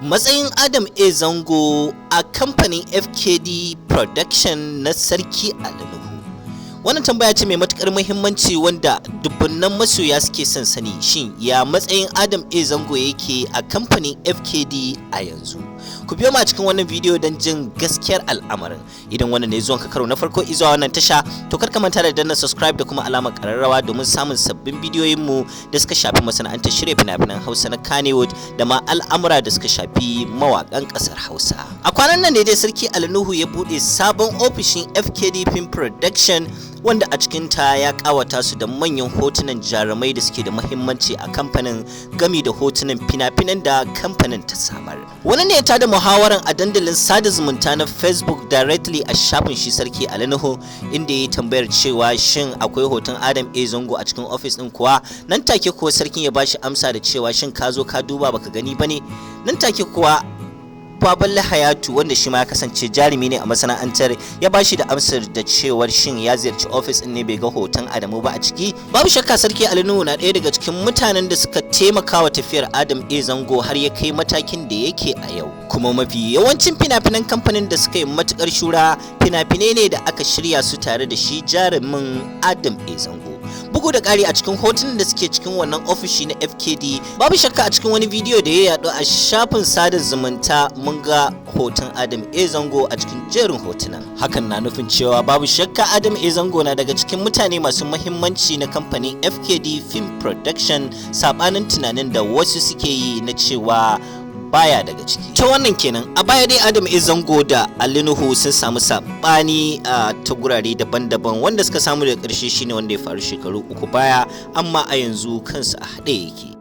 Matsayin Adam A. Zango a kamfanin FKD Production na Sarki Ali Nuhu. Wannan tambaya ce mai matukar muhimmanci wanda dubunnan masoya suke son sani, shin ya matsayin Adam A. Zango yake a kamfanin FKD a yanzu. Ku biyo mu a cikin wannan bidiyo don jin gaskiyar al'amarin. Idan wannan ne zuwan ka karo na farko izuwa wannan tasha, to kar ka manta da danna subscribe da kuma alamar kararrawa domin samun sabbin bidiyoyin mu da suka shafi masana'antar shirya fina-finan Hausa na Kannywood da ma al'amura da suka shafi mawakan kasar Hausa. A kwanan nan ne dai Sarki Ali Nuhu ya bude sabon ofishin FKD Film Production wanda a cikin ta ya kawata su da manyan hotunan jarumai da suke da muhimmanci a kamfanin, gami da hotunan fina-finan da kamfanin ta samar. Wani ne ta da muhawaran a dandalin sada zumunta na Facebook directly a shafin shi Sarki Ali Nuhu, inda ya yi tambayar cewa shin akwai hoton Adam A. Zango a cikin ofis din kuwa. Nan take kuwa sarkin ya bashi amsa da cewa shin ka zo ka duba baka gani bane. Nan take kuwa Baballe Hayatu, wanda shi ma ya kasance jarumi ne a masana'antar, ya bashi da amsar da cewar shin ya ziyarci ofis din ne bai ga hoton Adamu ba a ciki. Babu shakka Sarki Ali Nuhu na ɗaya daga cikin mutanen da suka taimaka wa tafiyar Adam A. Zango har ya kai matakin da yake a yau. Kuma mafi yawancin fina-finan kamfanin da suka yi matukar shura fina-finai ne da aka shirya su tare da shi jarumin Adam A. Zango. Bugu da ƙari a cikin hotunan da suke cikin wannan ofishi na FKD, babu shakka a cikin wani bidiyo da ya yaɗu a shafin sada zumunta mun ga hoton Adam A. Zango a cikin jerin hotunan. Hakan na nufin cewa babu shakka Adam A. Zango na daga cikin mutane masu muhimmanci na kamfanin FKD Film Production, sabanin tunanin da wasu suke yi na cewa baya daga ciki. Ta wannan kenan, a baya dai Adam A. Zango da Ali Nuhu sun samu sabani ta gurare daban-daban, wanda suka samu daga ƙarshe shine wanda ya faru shekaru 3 baya, amma a yanzu kansu a haɗe yake.